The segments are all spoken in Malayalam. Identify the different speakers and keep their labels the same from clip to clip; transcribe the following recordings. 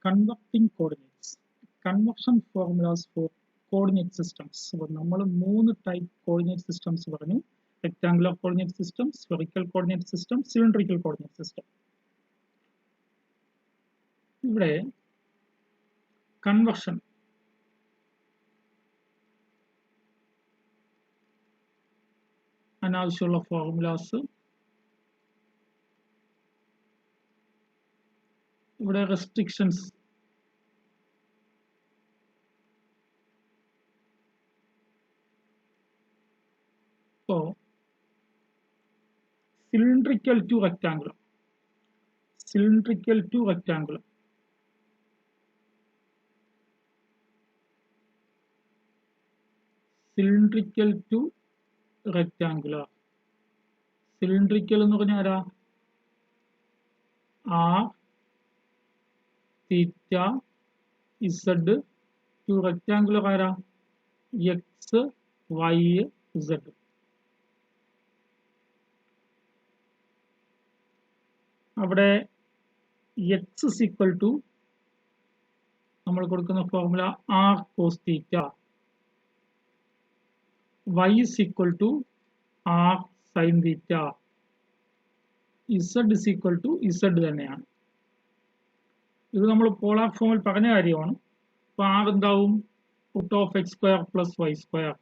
Speaker 1: converting coordinates. Conversion formulas for coordinate systems. അപ്പോൾ നമ്മൾ 3 ടൈപ്പ് കോർഡിനേറ്റ് സിസ്റ്റംസ് പറഞ്ഞു. Rectangular coordinate system, spherical coordinate system, cylindrical coordinate system. ഇവിടെ കൺവെർഷൻ അനാവശ്യമുള്ള ഫോർമുലാസ്, ഇവിടെ റെസ്ട്രിക്ഷൻസ്, ഇപ്പോൾ cylindrical to rectangular, cylindrical to rectangular, cylindrical to rectangular. Cylindrical എന്ന് പറഞ്ഞാൽ ആരാ? R theta z. To rectangular ആരാ? X y z. അവിടെ എക്സ് ഇസ് ഈക്വൽ ടു നമ്മൾ കൊടുക്കുന്ന formula r cos theta, y is equal to r sin theta, z is equal to z തന്നെയാണ്. ഇത് നമ്മൾ പോളാർ ഫോമിൽ പറഞ്ഞ കാര്യമാണ്. അപ്പോൾ r എന്താവും? Root of x square plus y square.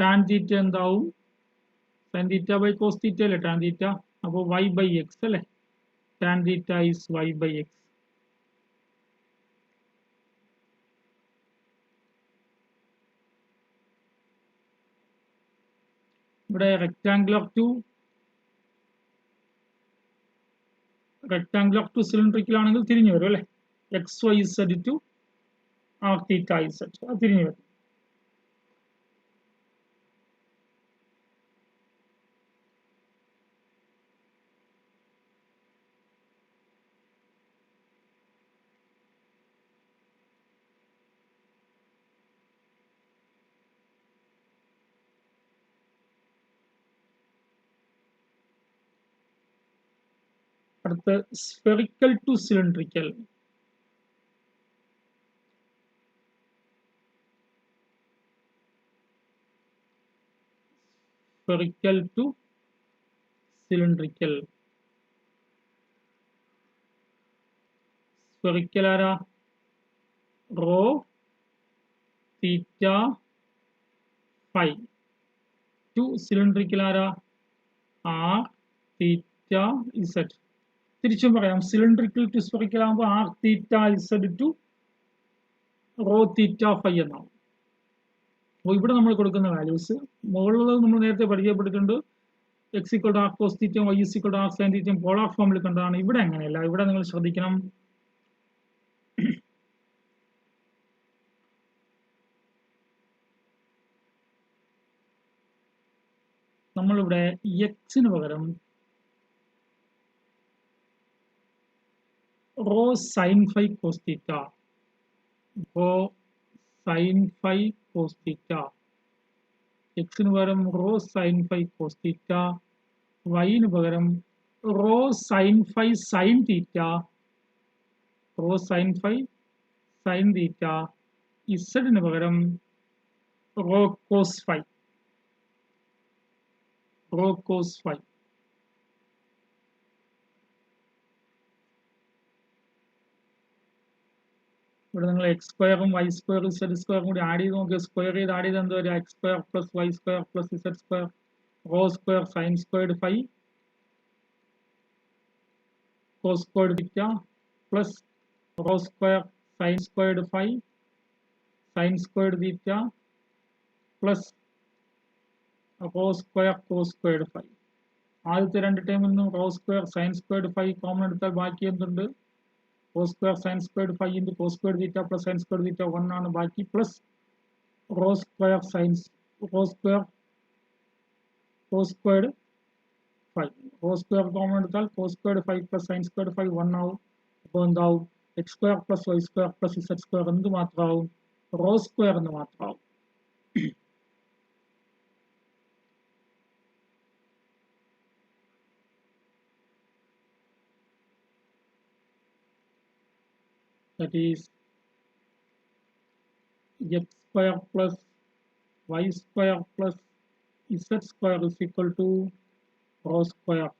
Speaker 1: Tan theta എന്താവും? Sine theta by cos theta അല്ലേ ടാൻ തീറ്റ. അപ്പോൾ y ബൈ എക്സ് അല്ലേ. Tan theta is y by x. ഇവിടെ റെക്ടാങ്കുലർ ടു സിലിണ്ടറിക്കൽ ആണെങ്കിൽ തിരിഞ്ഞു വരും അല്ലെ. X y z to r theta z, അത് തിരിഞ്ഞു വരും. അടുത്ത spherical to cylindrical. Spherical to cylindrical. Spherical ആരാ? Rho theta phi. To cylindrical ആരാ? R theta z. തിരിച്ചും പറയാം, സിലിണ്ടറിക്കൽ ടു സ്ഫെറിക്കൽ ആകുമ്പോൾ r theta z to rho theta phi എന്നാവും. അപ്പോൾ ഇവിടെ നമ്മൾ കൊടുക്കുന്ന വാല്യൂസ് മുകളിലുള്ളത് നമ്മൾ നേരത്തെ പരിചയപ്പെട്ടിട്ടുണ്ട്. X equal to r cos തീറ്റയും y equal to r sine തീറ്റയും പോളാർ ഫോമിൽ കണ്ടതാണ്. ഇവിടെ അങ്ങനെയല്ല. ഇവിടെ നിങ്ങൾ ശ്രദ്ധിക്കണം, നമ്മളിവിടെ എക്സിന് പകരം rho sine phi cos theta, rho sine phi cos theta. എക്സിന് പകരം rho sine phi cos theta, വൈന് പകരം rho sine phi sine theta, rho sine phi sine theta. ഇസഡിന് പകരം rho cos phi, rho cos phi. ഇവിടെ നിങ്ങൾ എക്സ് സ്ക്വയറും വൈ സ്ക്വയറും ഇസഡ് സ്ക്വയറും കൂടി ആഡ് ചെയ്ത് നോക്കിയാൽ സ്ക്വയർ ചെയ്ത് ആഡ് ചെയ്ത് എന്താ വരിക? X square plus y square plus z square rho square sine squared phi cos squared theta plus rho square sine squared phi sine squared theta plus rho square cos squared phi. ആദ്യത്തെ രണ്ട് ടൈമിൽ നിന്നും rho square sine squared phi common എടുത്താൽ ബാക്കി എന്തുണ്ട്? cos square sin squared phi into cos squared theta plus sin squared theta 1 ആണ് ബാക്കി, plus rho square sin rho square cos squared phi. rho square common എടുത്താൽ cos squared phi plus sin squared phi 1 ആവും. അപ്പോൾ എന്താവും? x square plus y square plus z square എന്ത് മാത്രമാവും? rho square എന്ന് മാത്രമാവും. that is x square plus y square plus z square is equal to rho square.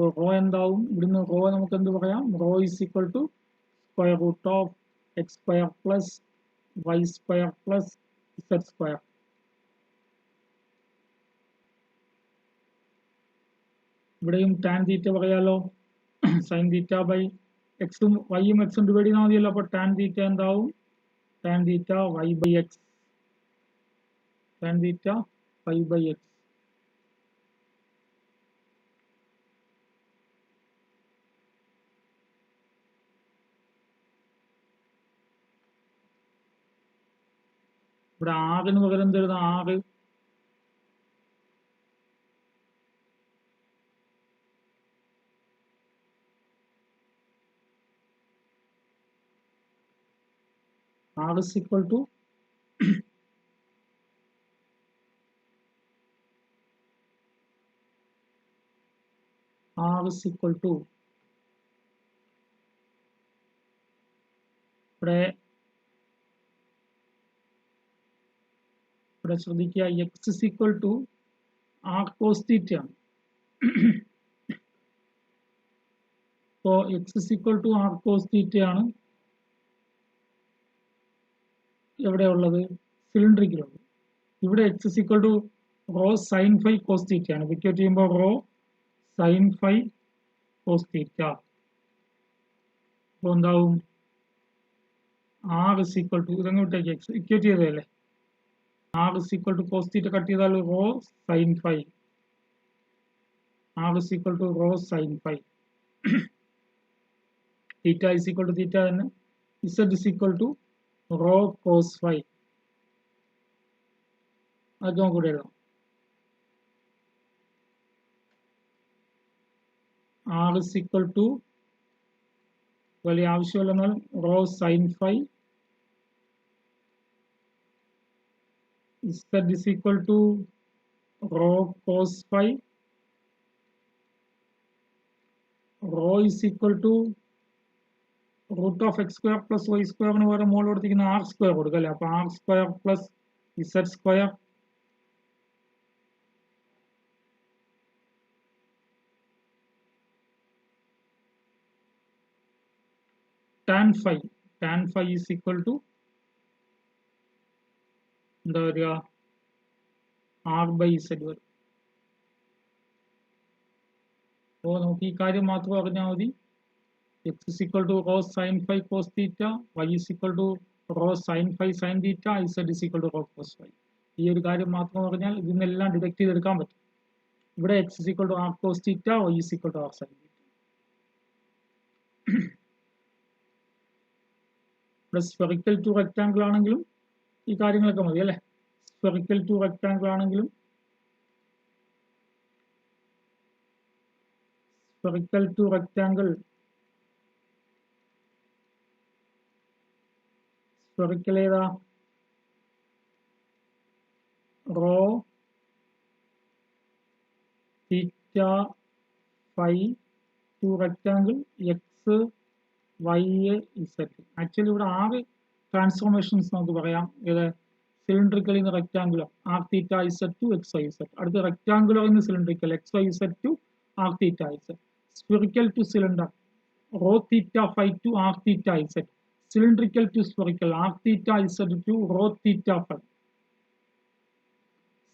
Speaker 1: Rho എന്താവും? ഇവിടുന്ന് റോ നമുക്ക് എന്ത് പറയാം? Rho is equal to square root of x square plus y square plus z square. ഇവിടെയും tan തീറ്റ പറയാലോ, sin തീറ്റ ബൈ എക്സും വൈയും എക്സും ഡിവൈഡ് ചെയ്താൽ മതിയല്ലോ. അപ്പോൾ tan തീറ്റ എന്താവും? tan theta y by x, tan theta y by x. ഇവിടെ ആറിന് പകരം എന്ത് എഴുതാം? ആറ് r is equal to r is equal to ഇവിടെ ശ്രദ്ധിക്കുക, x is equal to r cos theta ആണ്. അപ്പോൾ x is equal to r cos theta ആണ് എവിടെയുള്ളത്? സിലിണ്ടറിക്കലുള്ളത്. ഇവിടെ x is equal to rho sin phi cos theta ആണ്. ഇക്വേറ്റ് ചെയ്യുമ്പോൾ rho sin phi cos theta. അപ്പോൾ എന്താവും? r is equal to ഇതങ്ങോട്ടേക്ക് x ഇക്വേറ്റ് ചെയ്തതല്ലേ, r is equal to cos theta cut ചെയ്താൽ rho sin phi, r is equal to rho sin phi. theta is equal to theta തന്നെ, z is equal to rho cos phi. അത് നമുക്ക് ഇവിടെ എഴുതാം. r is equal to വലിയ ആവശ്യമില്ലെന്നാൽ rho sin phi, z is equal to rho cos phi, rho is equal to root of x square plus y square ന് പകരം മുകളിൽ കൊടുത്തിരിക്കുന്ന r square കൊടുക്കുക അല്ലേ. അപ്പൊ r square plus z square tan phi is equal to എന്താ വരിക? r by z വരും. അപ്പോൾ നമുക്ക് ഈ കാര്യം മാത്രം അറിഞ്ഞാൽ മതി. x is equal to rho sin phi cos theta, y is equal to rho sin phi sin theta, z is equal to rho cos phi. ഈ ഒരു കാര്യം മാത്രം പറഞ്ഞാൽ ഇതിനെല്ലാം ഡിഡക്ട് ചെയ്തെടുക്കാൻ പറ്റും. ഇവിടെ x is equal to r cos theta, y is equal to r sin theta. ഇവിടെ സ്ഫെറിക്കൽ ടു റെക്ടാങ്കിൾ ആണെങ്കിലും ഈ കാര്യങ്ങളൊക്കെ മതി അല്ലേ. സ്ഫെറിക്കൽ ടു റെക്ടാങ്കിൾ ആണെങ്കിലും spherical to rectangle, spherical ഏതാ? rho theta phi to rectangle x y z. Actually ഇവിടെ 6 ട്രാൻസ്ഫോർമേഷൻസ് നമുക്ക് പറയാം. ഇത് സിലിണ്ടറിക്കൽ ഇന്ന് rectangular r theta z to x y z, അടുത്ത റെക്ടാങ്കുലർ ഇന്ന് cylindrical x y z to r theta z. Spherical to cylinder rho theta phi to r theta z. Cylindrical to spherical r theta z to rho theta phi.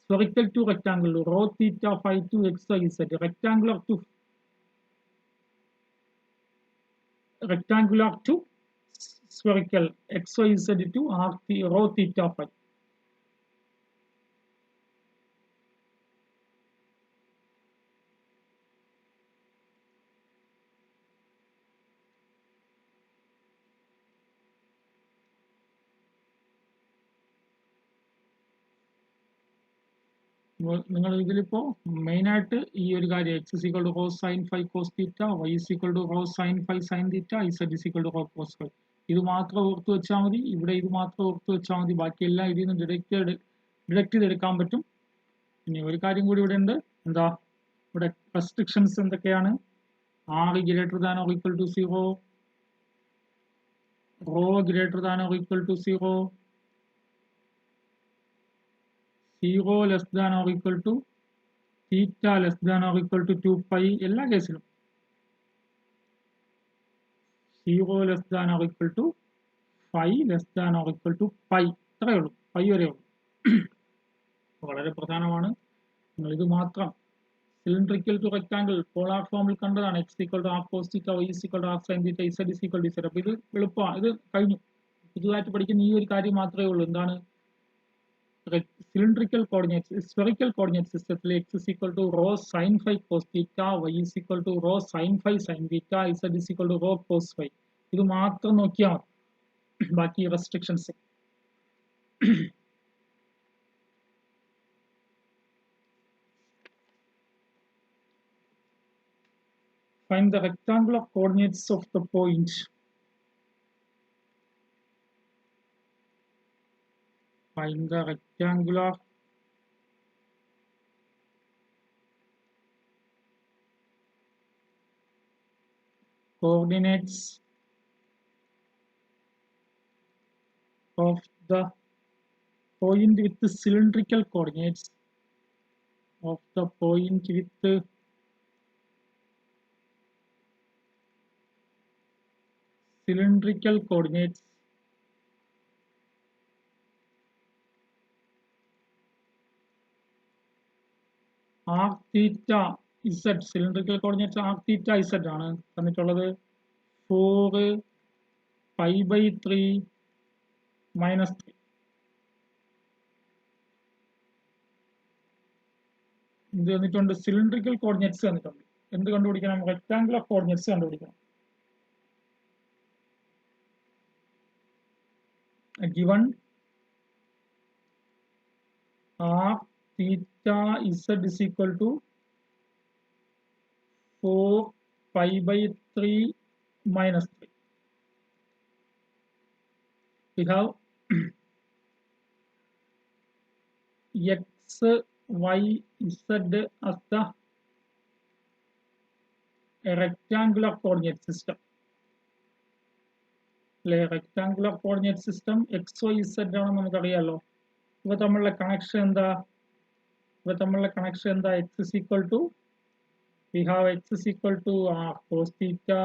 Speaker 1: Spherical to rectangle rho theta phi to x y z. Rectangular to spherical x y z to rho theta phi. നിങ്ങൾ ഇതിലിപ്പോ മെയിൻ ആയിട്ട് ഈ ഒരു കാര്യം x is equal to rho sin phi cos theta, y is equal to rho sin phi sin theta, z is equal to rho cos phi. ഇത് മാത്രം ഓർത്ത് വെച്ചാൽ മതി. ഇവിടെ ഇത് മാത്രം ഓർത്ത് വെച്ചാൽ മതി. ബാക്കിയെല്ലാം ഇതിൽ നിന്ന് ഡിഡക്ട് ചെയ്തെടുക്കാൻ പറ്റും. ഇനി ഒരു കാര്യം കൂടി ഇവിടെ ഉണ്ട്. എന്താ ഇവിടെ റെസ്ട്രിക്ഷൻസ് എന്തൊക്കെയാണ്? r greater than or equal to 0, rho greater than or equal to 0, 0 less than or equal to theta less than or equal to 2 pi. എല്ലാ കേസിലും 0 less than or equal to phi less than or equal to pi. ഇത്രയേ ഉള്ളൂ, പൈ വരെ ഉള്ളൂ. വളരെ പ്രധാനമാണ്. നിങ്ങൾ ഇത് മാത്രം സിലിണ്ടറിക്കൽ ടു റെക്ടാങ്കിൾ പോളാർ ഫോമിൽ കണ്ടതാണ്. x equal to r cos theta, y is equal to r sin theta, z is equal to z. അപ്പോൾ ഇത് എളുപ്പമാണ്, ഇത് കഴിഞ്ഞു. പുതുതായിട്ട് പഠിക്കുന്ന ഈ ഒരു കാര്യം മാത്രമേ ഉള്ളൂ. എന്താണ്? സിലിണ്ടറിക്കൽ കോർഡിനേറ്റ് സ്ഫെറിക്കൽ കോർഡിനേറ്റ് സിസ്റ്റത്തിൽ x is equal to rho sin phi cos theta, y is equal to rho sin phi sin theta, z is equal to rho cos phi. ഇത് മാത്രം നോക്കിയാൽ മതി, ബാക്കി restrictions. Find the rectangular coordinates of the point. Find the rectangular coordinates of the point with the cylindrical coordinates of the point with the cylindrical coordinates r theta z. cylindrical coordinates r theta z ആണ് തന്നിട്ടുള്ളത്. 4 pi by 3 minus 3. ഇത് തന്നിട്ടുണ്ട്. സിലിണ്ടറിക്കൽ കോർഡിനേറ്റ്സ് തന്നിട്ടുണ്ട്. എന്ത് കണ്ടുപിടിക്കണം? റെക്ടാങ്കുലർ കോർഡിനേറ്റ്സ് കണ്ടുപിടിക്കണം. Given r theta z is equal to 4 pi by 3 minus 3. We have x, y, z as the rectangular coordinate system. Rectangular coordinate system x y z ആണെന്ന് നമുക്കറിയാലോ. ഇവ തമ്മിലുള്ള കണക്ഷൻ എന്താ? X is equal to we have x is equal to r cos theta,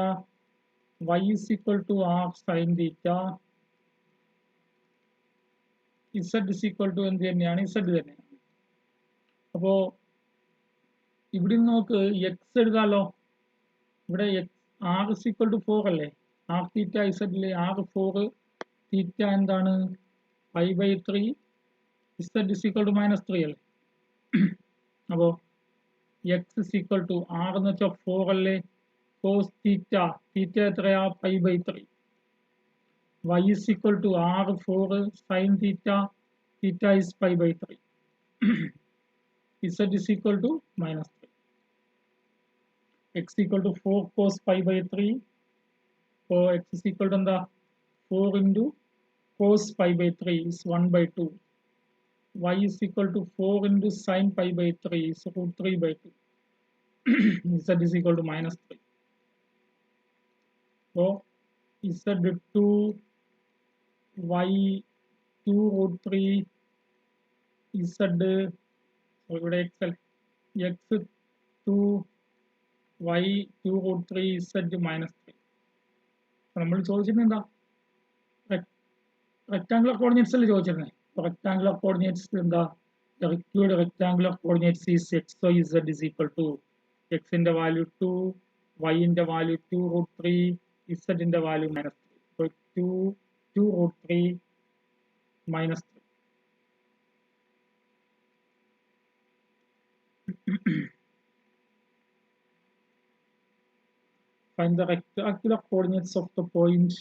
Speaker 1: y is equal to r sin theta, z is equal to എന്ത് തന്നെയാണ്? z തന്നെയാണ്. അപ്പോ ഇവിടെ നോക്ക് x എഴുതാലോ. ഇവിടെ r is equal to 4 അല്ലേ? r theta z ലെ r 4, theta എന്താണ്? pi by 3, z is equal to -3 അല്ലേ? അപ്പോ x is equal to r എന്ന് വെച്ചാൽ 4 അല്ലേ? cos theta, theta എത്രയാ? pi by 3. y is equal to r 4 sin theta, theta is pi by 3. z is equal to -3. x equal to 4 cos pi by 3. So x is equal to എന്താ? 4 into cos pi by 3 is 1 by 2. Y is equal to 4 into sin pi by 3 is root 3 by 2. Z is equal to -3. So Z2 Y 2 root 3 Z, so ഇവിടെ x2 Y 2 root 3 Z -3. നമ്മൾ ചോദിച്ചിരുന്നത് എന്താ? റെക്ടാങ്കുലർ കോർഡിനേറ്റ്സ് അല്ലേ ചോദിച്ചിരുന്നത്. റെക്ടാങ്കുലർ കോർഡിനേറ്റ്സ് എന്താ? The required rectangular coordinates is x, y, z is equal to x in the value 2, y in the value 2 root 3, z in the value -3. So 2 root 3 -3. Find the rectangular coordinates of the point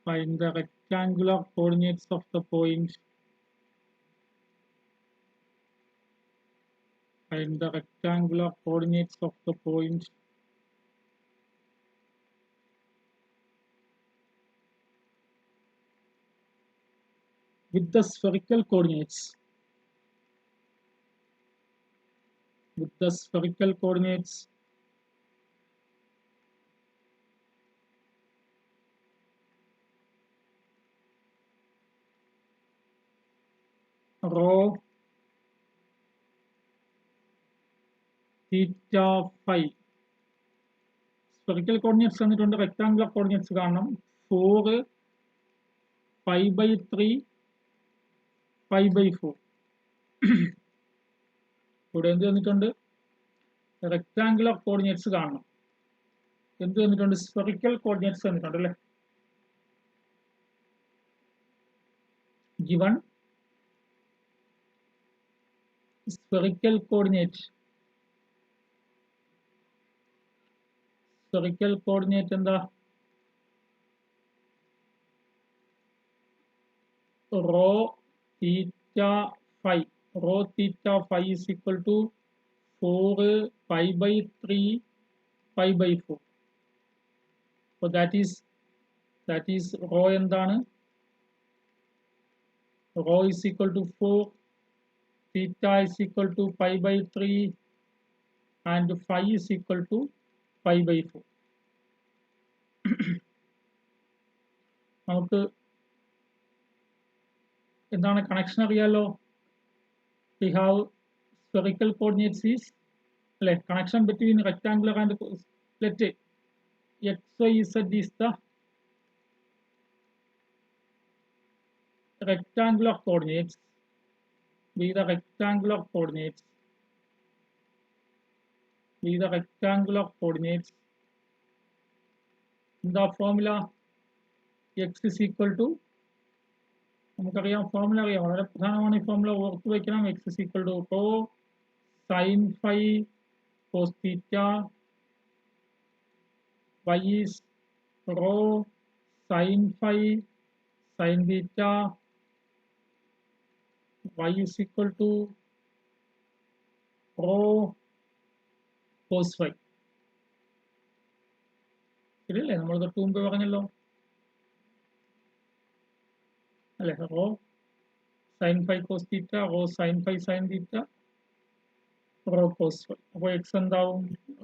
Speaker 1: find the rectangular coordinates of the point. Find the rectangular coordinates of the point. with the spherical coordinates. With the spherical coordinates rho theta phi. Spherical coordinates തന്നിട്ടുണ്ട്, rectangular coordinates കാണണം. 4 pi by 3 pi by 4. ഇവിടെ എന്ത് തന്നിട്ടുണ്ട്? റെക്ടാങ്കുലർ കോർഡിനേറ്റ്സ് കാണണം. എന്ത് തന്നിട്ടുണ്ട്? സ്ഫെറിക്കൽ കോർഡിനേറ്റ്സ് തന്നിട്ടുണ്ട് അല്ലേ? given spherical coordinate എന്താ? rho theta phi. Rho theta phi is equal to 4 pi by 3 pi by 4. So that is rho എന്താണ്? Rho is equal to 4, theta is equal to pi by 3 and phi is equal to pi by 4. നമുക്ക് എന്താണ് കണക്ഷൻ അറിയാലോ? We have spherical coordinates is അല്ലെ, connection between rectangular and let x, y, z is the rectangular coordinates. Be the rectangular coordinates. Be the rectangular coordinates. In the formula x is equal to, നമുക്കറിയാം ഫോർമുല അറിയാം, വളരെ പ്രധാനമാണ് ഈ ഫോർമുല ഓർത്തു വയ്ക്കണം. x is equal to rho sin phi cos theta, y is rho sin phi sin theta, y is equal to rho cos phi. ശരിയല്ലേ? നമ്മൾ തൊട്ട് മുമ്പ് പറഞ്ഞല്ലോ അല്ലെ? Rho sine phi cos theta, rho sine phi sine theta, rho cos phi. അപ്പോൾ എക്സ് എന്താവും?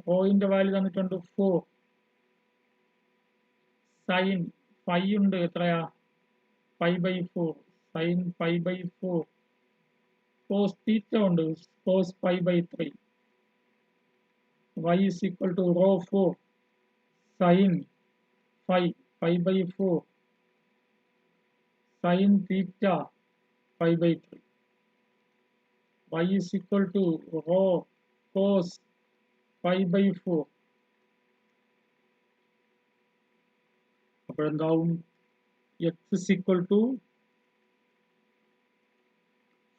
Speaker 1: റോയിന്റെ വാല്യൂ തന്നിട്ടുണ്ട് 4, സൈൻ ഫൈ ഉണ്ട് എത്രയാ? Pi by 4, sine pi by 4, cos theta ഉണ്ട് cos pi by 3, y is equal to rho 4 sin phi pi by 4 sin theta pi by 3. Y is equal to rho cos pi by 4. അപ്പോൾ എന്താവും? x is equal to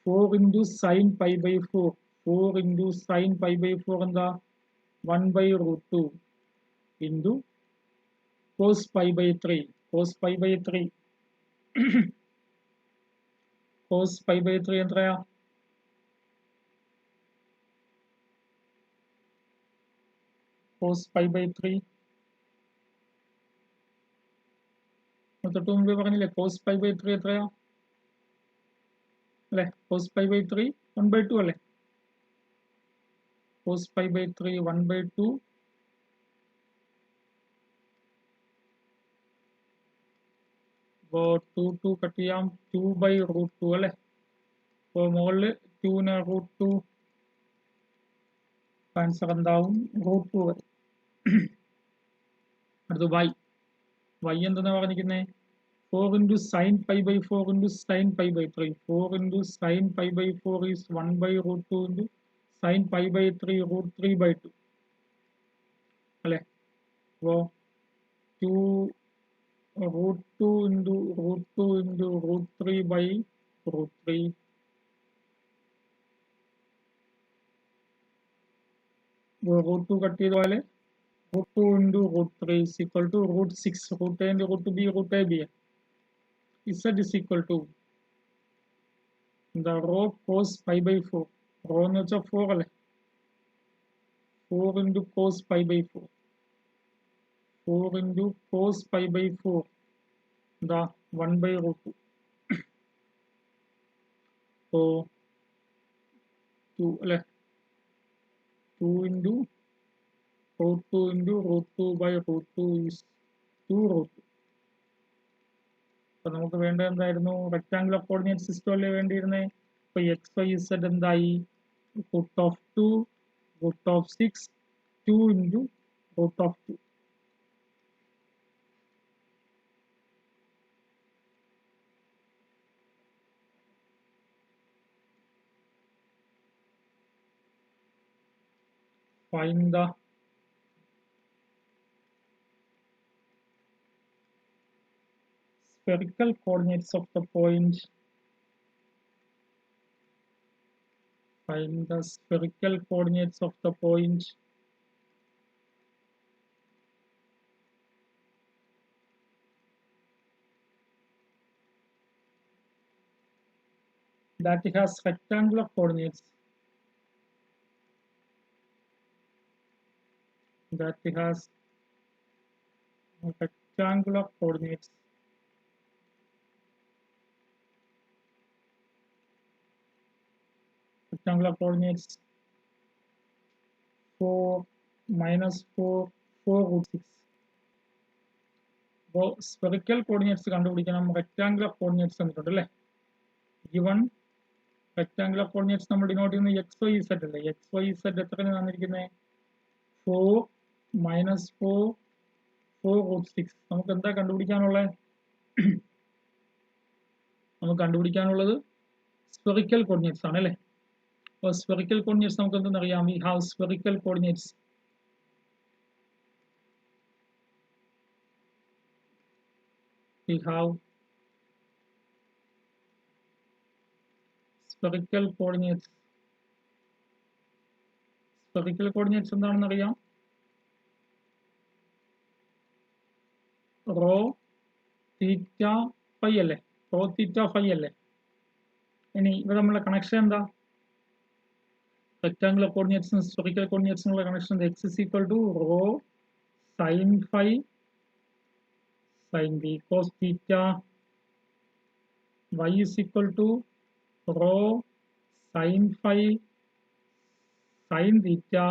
Speaker 1: 4 into sin pi by 4. 4 into sin pi by 4 എന്താ? 1 by root 2 into cos pi by 3. Cos pi by 3. cos pi by 3 എത്രയാ? cos pi by 3 തൊട്ട് മുമ്പേ പറഞ്ഞില്ലേ cos pi by 3 എത്രയാ അല്ലേ? cos pi by 3 1/2 അല്ലേ? cos pi by 3 1/2 അപ്പോൾ 2 കട്ട് ചെയ്യാം, 2 by root 2 അല്ലേ? അപ്പോൾ മുകളിൽ 2ന് root 2, ആൻസർ എന്താവും? root 2 വരെ. അടുത്ത് y എന്തെന്നാ പറഞ്ഞിരിക്കുന്നത്? 4 into sin pi by 4 into sin pi by 3. 4 into sin pi by 4 is 1 by root 2 into sin pi by 3 root 3 by 2 അല്ലേ? അപ്പോൾ 2 root 2 into root 2 into root 3 by root 3. root 2 cut ചെയ്ത പോലെ root 2 into root 3 is equal to root 6. root a into root b, root a b. z is equal to the rho cos pi by 4. rho എന്ന് വെച്ചാൽ 4 അല്ലേ? 4 into cos pi by 4. 4 into cos pi by 4 എന്താ? 1 by root 2. അപ്പോൾ 2 അല്ലേ, 2 ഇൻറ്റു √2 ഇൻറ്റു √2/√2 ഈസ് 2√2. അപ്പോൾ നമുക്ക് വേണ്ടത് എന്തായിരുന്നു? റെക്ടാങ്കുലർ കോർഡിനേറ്റ് സിസ്റ്റം അല്ലേ വേണ്ടിയിരുന്നത്. അപ്പോൾ XYZ എന്തായി? √2 √6 2 into √2. Find the spherical coordinates of the point. Find the spherical coordinates of the point that has rectangular coordinates. That has rectangular coordinates. Rectangular coordinates 4 -4 4√6. അപ്പോൾ സ്ഫെറിക്കൽ കോർഡിനേറ്റ്സ് കണ്ടുപിടിക്കണം. റെക്ടാങ്കുലർ കോർഡിനേറ്റ്സ് തന്നിട്ടുണ്ട് അല്ലേ. ഗിവൺ റെക്ടാങ്കുലർ കോർഡിനേറ്റ്സ് നമ്മൾ ഡിനോട്ട് ചെയ്യുന്നത് XYZ അല്ലേ. XYZ എത്രയാണ് തന്നിരിക്കുന്നത്? 4 -4 4√6. നമുക്ക് എന്താ കണ്ടുപിടിക്കാനുള്ളത്? നമുക്ക് കണ്ടുപിടിക്കാനുള്ളത് സ്ഫെറിക്കൽ കോർഡിനേറ്റ്സ് ആണ് അല്ലേ. അപ്പോൾ സ്ഫെറിക്കൽ കോർഡിനേറ്റ്സ് നമുക്ക് എന്തെന്നറിയാം? We have spherical coordinates. We have spherical coordinates. Spherical coordinates എന്താണെന്ന് അറിയാം? റോ തീറ്റ ഫൈ അല്ലേ. റോ തീറ്റ ഫൈ അല്ലേ. ഇനി ഇവിടെ നമ്മളെ കണക്ഷൻ എന്താ? റെക്ടാങ്കുലർ കോർഡിനേറ്റ്സും സ്ഫെറിക്കൽ കോർഡിനേറ്റ്സിനുള്ള connection x is equal to rho sine phi sin b cos theta, y is equal to rho sin phi sin theta,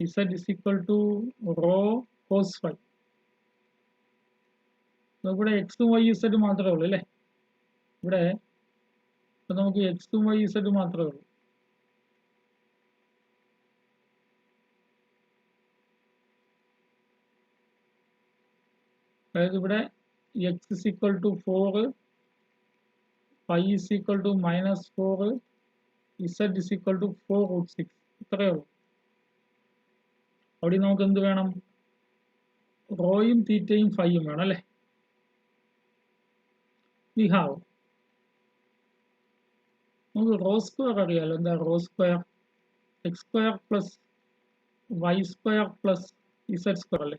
Speaker 1: z is equal to rho cos phi. ഇവിടെ എക്സും വൈ ഇസഡ് മാത്രമേ ഉള്ളൂ അല്ലേ. ഇവിടെ ഇപ്പം നമുക്ക് എക്സും വൈ ഇസഡ് മാത്രമേ ഉള്ളൂ. അതായത് ഇവിടെ x is equal to 4, y is equal to -4, z is equal to 4√6. ഇത്രയേ ഉള്ളൂ. അവിടെ നമുക്ക് എന്ത് വേണം? റോയും തീറ്റയും ഫൈയും വേണം അല്ലേ. വി ഹാവ് നമുക്ക് റോ സ്ക്വയർ അറിയാലോ. എന്താ rho square? x square plus y square plus z square അല്ലേ.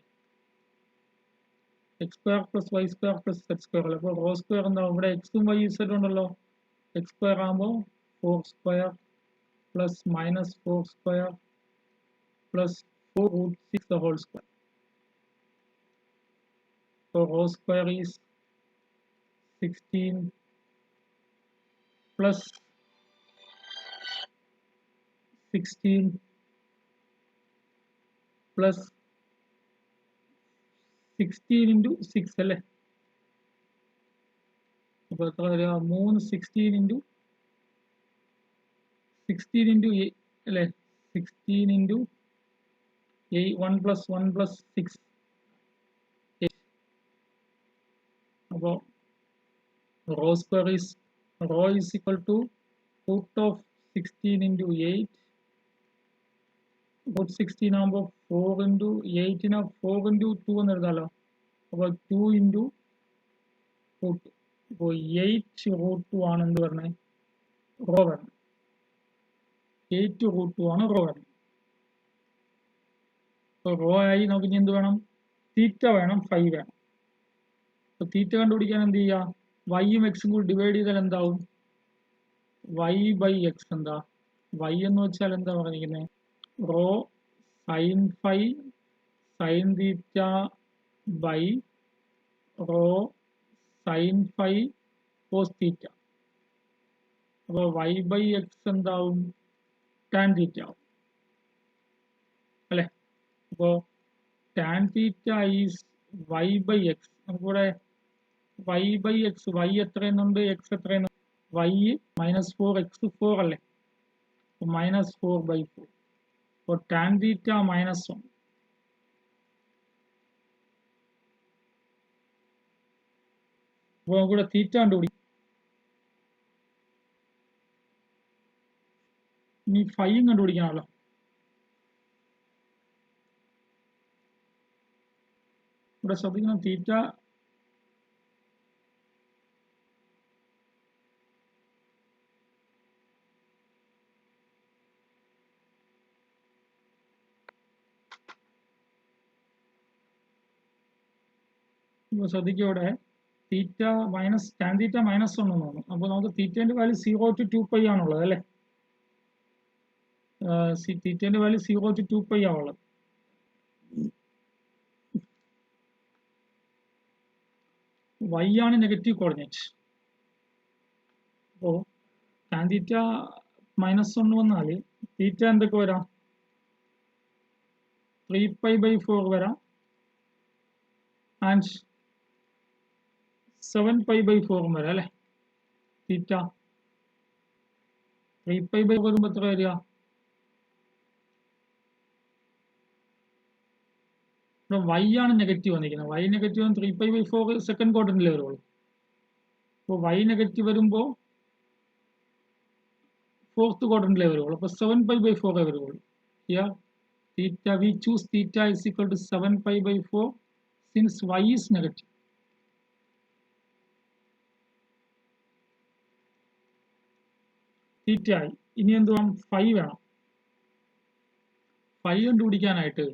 Speaker 1: x square plus y square plus z square അല്ലേ. അപ്പോൾ റോ സ്ക്വയർ എന്താവും? ഇവിടെ എക്സും വൈ ഇസഡ് ഉണ്ടല്ലോ. x സ്ക്വയർ ആകുമ്പോൾ 4 square plus -4 square plus 4√6 the whole square. So rho square is 16 plus 16 plus 16 into 6 അല്ലേ. അപ്പോൾ എത്ര വരിക? 3 16 into 8 അല്ലേ. 16 into 8 1 plus 1 plus 6 8. അപ്പോൾ rho square is rho is equal to root of 16 into 8. root 16 ആകുമ്പോൾ 4 into 8നെ 4 into 2 എന്ന് എഴുതാമല്ലോ. അപ്പോൾ 2 into root. അപ്പോൾ 8√2 ആണ് എന്ത് പറഞ്ഞത്? റോ വരണം. 8√2 ആണ് റോ വരണം. അപ്പോൾ റോ ആയി നമുക്ക് ഇനി എന്ത് വേണം? തീറ്റ വേണം, ഫൈ വേണം. അപ്പോൾ തീറ്റ കണ്ടുപിടിക്കാൻ എന്ത് ചെയ്യുക? വൈയും എക്സും കൂടി ഡിവൈഡ് ചെയ്താൽ എന്താവും? y/x എന്താ? y എന്ന് വെച്ചാൽ എന്താ പറഞ്ഞിരിക്കുന്നത്? Rho sine phi sine theta by rho sine phi cos theta. അപ്പോൾ y ബൈ എക്സ് എന്താവും ടാൻ തീറ്റ ആവും അല്ലേ. അപ്പോൾ tan theta is y by x. നമുക്കിവിടെ y ബൈ എക്സ്, y എത്രയെന്നുണ്ട്, എക്സ് എത്രയെന്നുണ്ട്, y -4 x4 അല്ലേ, -4/4. അപ്പോൾ ടാൻ തീറ്റ -1. അപ്പോൾ നമുക്കിവിടെ തീറ്റ കണ്ടുപിടി. ഇനി ഫൈയും കണ്ടുപിടിക്കണമല്ലോ. ഇവിടെ ശ്രദ്ധിക്കണം, തീറ്റ ശ്രദ്ധിക്കുക, ഇവിടെ തീറ്റ മൈനസ് ടാൻ തീറ്റ -1 എന്ന് തോന്നുന്നു. അപ്പോൾ നമുക്ക് തീറ്റേന്റെ വാല്യൂ 0 to 2π ആണുള്ളത് അല്ലേ. തീറ്റേന്റെ വാല്യൂ 0 to 2π ആണുള്ളത്. y ആണ് നെഗറ്റീവ് കോർഡിനേറ്റ്. അപ്പോൾ ടാൻ തീറ്റ -1 വന്നാൽ തീറ്റ എന്തൊക്കെ വരാം, 3π/4 വരാം ആൻഡ് 7π/4 വരാം അല്ലേ. തീറ്റ 3π/4 വരുമ്പോൾ എത്ര വരിക, y ആണ് നെഗറ്റീവ് വന്നിരിക്കുന്നത്. y നെഗറ്റീവ് 3π/4 സെക്കൻഡ് ക്വാഡ്രന്റിലേ വരുള്ളൂ. അപ്പോൾ y നെഗറ്റീവ് വരുമ്പോൾ ഫോർത്ത് ക്വാഡ്രന്റിലേ വരുള്ളൂ. അപ്പോൾ 7π/4 വരുള്ളൂ. Here theta, we choose theta is equal to 7π/4 since y is negative. തീറ്റ ആയി. ഇനി എന്ത് വേണം, 5 വേണം. 5 കണ്ടുപിടിക്കാനായിട്ട്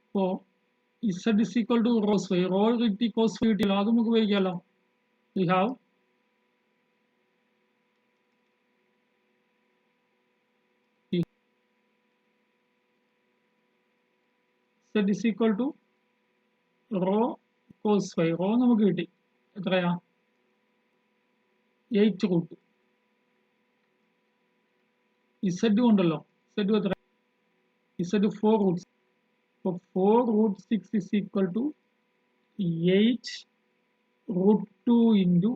Speaker 1: ഇപ്പോൾ z is equal to cos phi, rho കിട്ടി cos phi കിട്ടിയല്ലോ, അത് നമുക്ക് ഉപയോഗിക്കാമല്ലോ. We have z is equal to rho cos phi. Rho നമുക്ക് കിട്ടി എത്രയാ, 8 റൂട്ട്. z ഉണ്ടല്ലോ, z എത്ര, z 4 റൂട്ട്. അപ്പോൾ 4√6 is equal to 8√2 into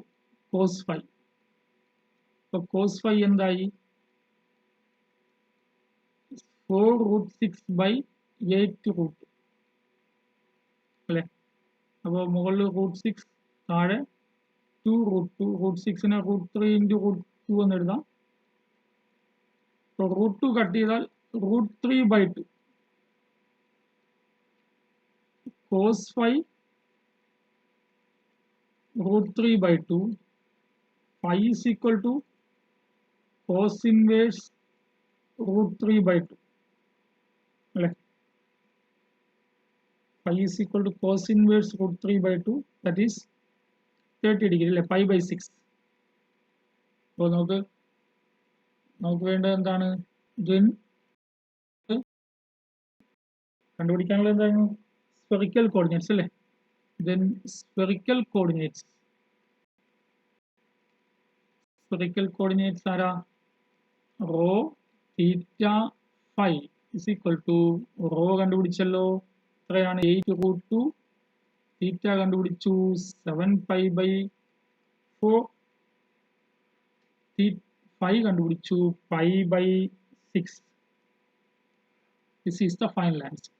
Speaker 1: cos phi. അപ്പോൾ cos phi എന്തായി, 4√6/8 റൂട്ട് അല്ലേ. അപ്പോൾ മുകളിൽ √6, താഴെ 2√2. √6നെ √3 into √2 എന്ന് എഴുതാം. അപ്പോൾ √2 കട്ട് ചെയ്താൽ √3/2 cos phi √3/2. phi is equal to cos inverse √3/2 അല്ലേ. phi is equal to cos inverse √3/2, that is 30 degree അല്ലേ, π/6. അപ്പോൾ നമുക്ക് വേണ്ടത് എന്താണ്, കണ്ടുപിടിക്കാനുള്ളത് എന്താണ്, സ്ഫെറിക്കൽ കോർഡിനേറ്റ്സ് അല്ലേ. then spherical coordinates ആരാ, rho theta phi is equal to rho കണ്ടുപിടിച്ചല്ലോ, എത്രയാണ് 8√2. തീറ്റ കണ്ടുപിടിച്ചു 7π/4. ഫൈ കണ്ടുപിടിച്ചു π/6. This is the final answer.